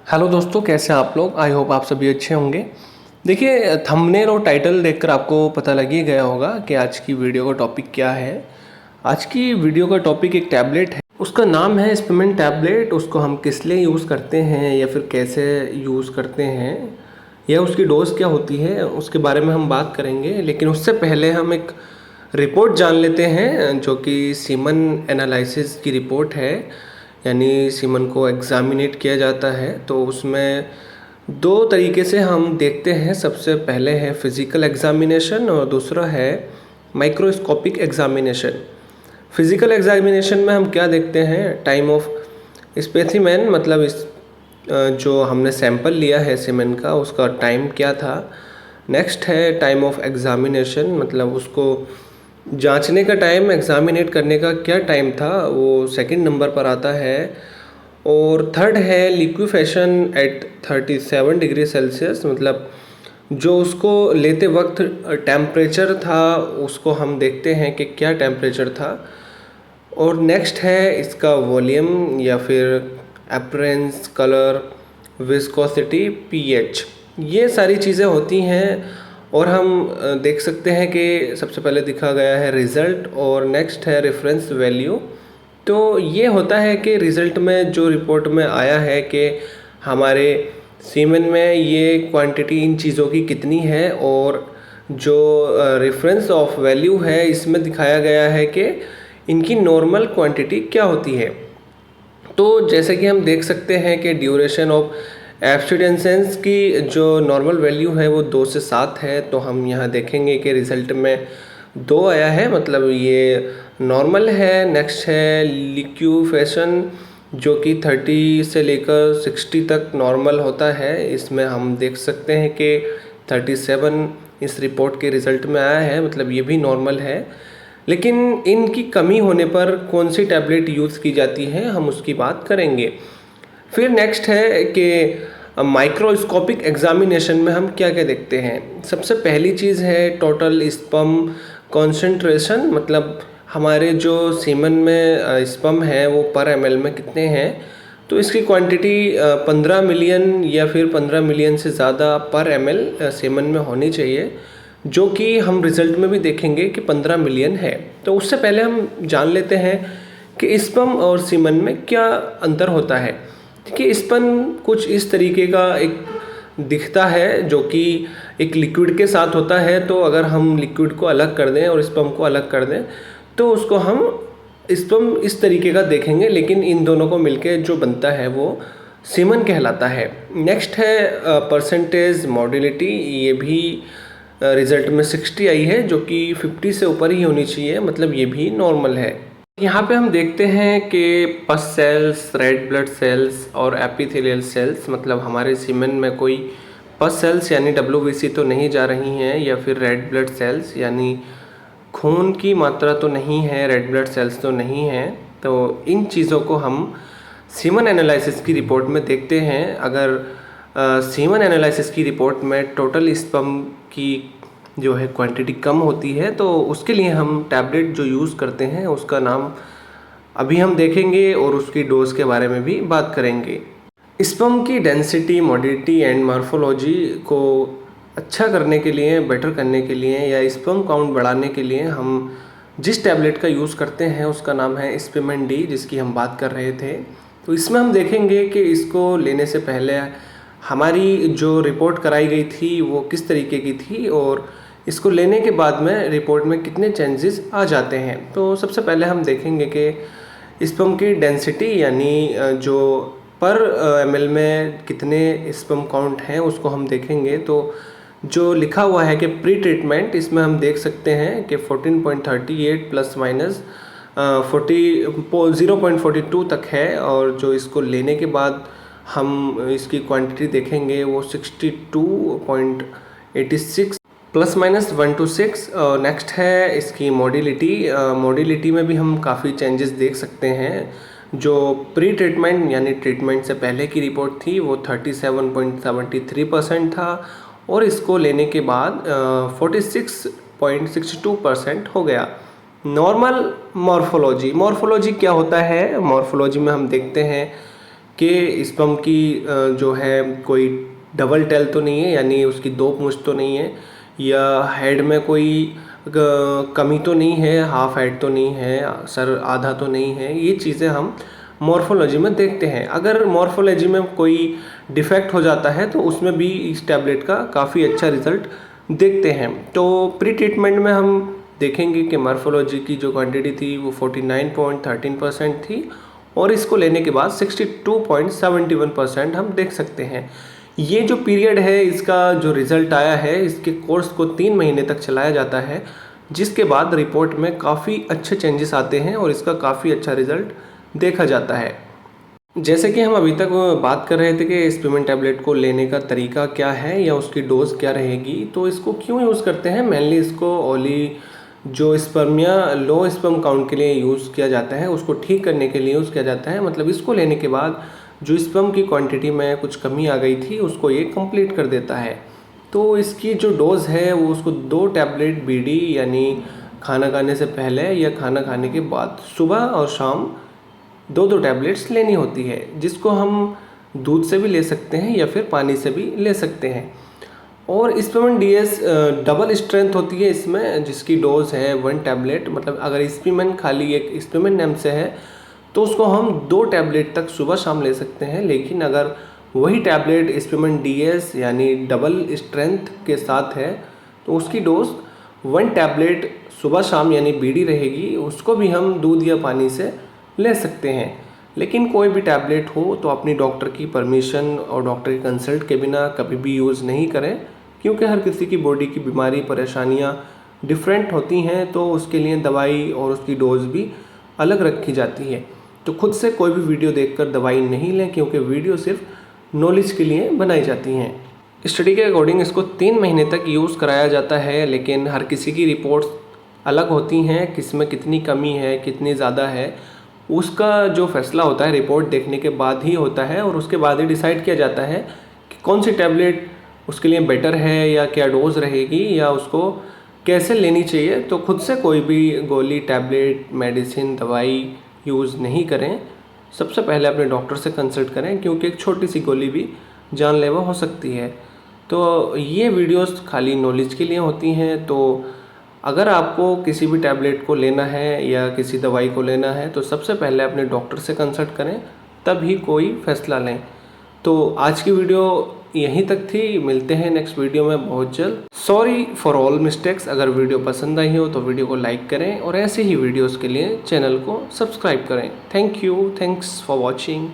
Hello दोस्तों, कैसे हैं आप लोग। आई होप आप सभी अच्छे होंगे। देखिए, थंबनेल और टाइटल देखकर आपको पता लग ही गया होगा कि आज की वीडियो का टॉपिक क्या है। आज की वीडियो का टॉपिक एक टैबलेट है, उसका नाम है स्पिमेंट टैबलेट। उसको हम किस लिए यूज़ करते हैं या फिर कैसे यूज़ करते हैं या उसकी डोज क्या होती है, उसके बारे में हम बात करेंगे। लेकिन उससे पहले हम एक रिपोर्ट जान लेते हैं जो कि सीमन एनालिसिस की रिपोर्ट है, यानी सीमन को एग्ज़ामिनेट किया जाता है। तो उसमें दो तरीके से हम देखते हैं। सबसे पहले है फिज़िकल एग्ज़ामिनेशन और दूसरा है माइक्रोस्कोपिक एग्ज़ामिनेशन। फिज़िकल एग्ज़ामिनेशन में हम क्या देखते हैं, टाइम ऑफ स्पेसिमेन, मतलब जो हमने सैंपल लिया है सीमेन का उसका टाइम क्या था। नेक्स्ट है टाइम ऑफ एग्ज़ामिनेशन, मतलब उसको जांचने का टाइम, एग्ज़ामिनेट करने का क्या टाइम था, वो सेकंड नंबर पर आता है। और थर्ड है लिक्विफेशन एट 37 डिग्री सेल्सियस, मतलब जो उसको लेते वक्त टेम्परेचर था उसको हम देखते हैं कि क्या टेम्परेचर था। और नेक्स्ट है इसका वॉल्यूम या फिर अपीयरेंस, कलर, विस्कोसिटी, पीएच, ये सारी चीज़ें होती हैं। और हम देख सकते हैं कि सबसे पहले दिखा गया है रिज़ल्ट और नेक्स्ट है रेफरेंस वैल्यू। तो ये होता है कि रिज़ल्ट में जो रिपोर्ट में आया है कि हमारे सीमेन में ये क्वांटिटी इन चीज़ों की कितनी है, और जो रेफरेंस ऑफ वैल्यू है इसमें दिखाया गया है कि इनकी नॉर्मल क्वांटिटी क्या होती है। तो जैसे कि हम देख सकते हैं कि ड्यूरेशन ऑफ एब्सिडेंसेंस की जो नॉर्मल वैल्यू है वो 2 से 7 है। तो हम यहाँ देखेंगे कि रिज़ल्ट में 2 आया है, मतलब ये नॉर्मल है। नेक्स्ट है लिक्विफेशन जो कि 30 से लेकर 60 तक नॉर्मल होता है। इसमें हम देख सकते हैं कि 37 इस रिपोर्ट के रिज़ल्ट में आया है, मतलब ये भी नॉर्मल है। लेकिन इनकी कमी होने पर कौन सी टैबलेट यूज़ की जाती है, हम उसकी बात करेंगे। फिर नेक्स्ट है कि माइक्रोस्कोपिक एग्ज़ामिनेशन में हम क्या क्या देखते हैं। सबसे पहली चीज़ है टोटल स्पर्म कॉन्सेंट्रेशन, मतलब हमारे जो सीमन में स्पर्म है वो पर ml में कितने हैं। तो इसकी क्वांटिटी 15 मिलियन या फिर 15 मिलियन से ज़्यादा पर ml सीमन में होनी चाहिए, जो कि हम रिज़ल्ट में भी देखेंगे कि 15 मिलियन है। तो उससे पहले हम जान लेते हैं कि स्पर्म और सीमन में क्या अंतर होता है। देखिए, स्पर्म कुछ इस तरीके का एक दिखता है जो कि एक लिक्विड के साथ होता है। तो अगर हम लिक्विड को अलग कर दें और स्पर्म को अलग कर दें तो उसको हम स्पर्म इस तरीके का देखेंगे, लेकिन इन दोनों को मिलके जो बनता है वो सीमन कहलाता है। नेक्स्ट है परसेंटेज मोटिलिटी, ये भी रिज़ल्ट में 60 आई है, जो कि 50 से ऊपर ही होनी चाहिए, मतलब ये भी नॉर्मल है। यहाँ पे हम देखते हैं कि पस सेल्स, रेड ब्लड सेल्स और एपिथेलियल सेल्स, मतलब हमारे सीमेन में कोई पस सेल्स यानी WBC तो नहीं जा रही हैं, या फिर रेड ब्लड सेल्स यानी खून की मात्रा तो नहीं है, रेड ब्लड सेल्स तो नहीं हैं। तो इन चीज़ों को हम सीमन एनालिसिस की रिपोर्ट में देखते हैं। अगर सीमन एनालिसिस की रिपोर्ट में टोटल स्पर्म की जो है क्वांटिटी कम होती है तो उसके लिए हम टैबलेट जो यूज़ करते हैं उसका नाम अभी हम देखेंगे और उसकी डोज के बारे में भी बात करेंगे। स्पर्म की डेंसिटी, मोटिलिटी एंड मॉर्फोलॉजी को अच्छा करने के लिए, बेटर करने के लिए या स्पर्म काउंट बढ़ाने के लिए हम जिस टैबलेट का यूज़ करते हैं उसका नाम है स्पिमेंट डी, जिसकी हम बात कर रहे थे। तो इसमें हम देखेंगे कि इसको लेने से पहले हमारी जो रिपोर्ट कराई गई थी वो किस तरीके की थी और इसको लेने के बाद में रिपोर्ट में कितने चेंजेस आ जाते हैं। तो सबसे पहले हम देखेंगे कि स्पर्म की डेंसिटी यानी जो पर ml में कितने स्पर्म काउंट हैं उसको हम देखेंगे। तो जो लिखा हुआ है कि प्री ट्रीटमेंट, इसमें हम देख सकते हैं कि 14.38 प्लस माइनस 0.42 तक है, और जो इसको लेने के बाद हम इसकी क्वांटिटी देखेंगे वो 62.86 प्लस माइनस 1 to 6। नेक्स्ट है इसकी मोडिलिटी। मोडिलिटी में भी हम काफ़ी चेंजेस देख सकते हैं। जो प्री ट्रीटमेंट यानी ट्रीटमेंट से पहले की रिपोर्ट थी वो 37.73% था, और इसको लेने के बाद 46.62% हो गया। नॉर्मल मॉर्फोलॉजी क्या होता है। मॉर्फोलॉजी में हम देखते हैं कि स्पर्म की जो है कोई डबल टेल तो नहीं है, यानी उसकी दो पूंछ तो नहीं है, या हेड में कोई कमी तो नहीं है, हाफ हेड तो नहीं है, सर आधा तो नहीं है। ये चीज़ें हम मॉर्फोलॉजी में देखते हैं। अगर मॉर्फोलॉजी में कोई डिफेक्ट हो जाता है तो उसमें भी इस टैबलेट का काफ़ी अच्छा रिजल्ट देखते हैं। तो प्री ट्रीटमेंट में हम देखेंगे कि मॉर्फोलॉजी की जो क्वांटिटी थी वो 49.13% थी, और इसको लेने के बाद 62.71% हम देख सकते हैं। ये जो पीरियड है, इसका जो रिज़ल्ट आया है, इसके कोर्स को 3 महीने तक चलाया जाता है, जिसके बाद रिपोर्ट में काफ़ी अच्छे चेंजेस आते हैं और इसका काफ़ी अच्छा रिज़ल्ट देखा जाता है। जैसे कि हम अभी तक बात कर रहे थे कि स्पीमेंट टैबलेट को लेने का तरीका क्या है या उसकी डोज क्या रहेगी, तो इसको क्यों यूज़ करते हैं। मेनली इसको ओली जो स्पर्म या लो स्पर्म काउंट के लिए यूज़ किया जाता है, उसको ठीक करने के लिए यूज़ किया जाता है। मतलब इसको लेने के बाद जो स्पर्म की क्वांटिटी में कुछ कमी आ गई थी, उसको ये कंप्लीट कर देता है। तो इसकी जो डोज़ है वो उसको 2 टैबलेट बीडी यानी खाना खाने से पहले या खाना खाने के बाद सुबह और शाम 2-2 टैबलेट्स लेनी होती है, जिसको हम दूध से भी ले सकते हैं या फिर पानी से भी ले सकते हैं। और स्पीमेंट डीएस डबल स्ट्रेंथ होती है इसमें, जिसकी डोज है 1 टैबलेट। मतलब अगर स्पीमेंट खाली एक स्पीमेंट नेम से है तो उसको हम 2 टैबलेट तक सुबह शाम ले सकते हैं। लेकिन अगर वही टैबलेट स्पीमेंट डीएस यानी डबल स्ट्रेंथ के साथ है तो उसकी डोज 1 टैबलेट सुबह शाम यानी बीडी रहेगी। उसको भी हम दूध या पानी से ले सकते हैं। लेकिन कोई भी टैबलेट हो तो अपनी डॉक्टर की परमिशन और डॉक्टर की कंसल्ट के बिना कभी भी यूज़ नहीं करें, क्योंकि हर किसी की बॉडी की बीमारी परेशानियां डिफरेंट होती हैं, तो उसके लिए दवाई और उसकी डोज भी अलग रखी जाती है। तो खुद से कोई भी वीडियो देखकर दवाई नहीं लें, क्योंकि वीडियो सिर्फ नॉलेज के लिए बनाई जाती हैं। स्टडी के अकॉर्डिंग इसको 3 महीने तक यूज़ कराया जाता है, लेकिन हर किसी की रिपोर्ट्स अलग होती हैं, किस में कितनी कमी है कितनी ज़्यादा है, उसका जो फैसला होता है रिपोर्ट देखने के बाद ही होता है। और उसके बाद ही डिसाइड किया जाता है कि कौन सी टैबलेट उसके लिए बेटर है या क्या डोज रहेगी या उसको कैसे लेनी चाहिए। तो खुद से कोई भी गोली, टैबलेट, मेडिसिन, दवाई यूज़ नहीं करें। सबसे पहले अपने डॉक्टर से कंसल्ट करें, क्योंकि एक छोटी सी गोली भी जानलेवा हो सकती है। तो ये वीडियोस खाली नॉलेज के लिए होती हैं। तो अगर आपको किसी भी टैबलेट को लेना है या किसी दवाई को लेना है तो सबसे पहले अपने डॉक्टर से कंसल्ट करें, तभी कोई फैसला लें। तो आज की वीडियो यहीं तक थी। मिलते हैं नेक्स्ट वीडियो में बहुत जल्द। Sorry for all mistakes. अगर वीडियो पसंद आई हो तो वीडियो को लाइक करें और ऐसे ही वीडियोस के लिए चैनल को सब्सक्राइब करें। Thank you, thanks for watching.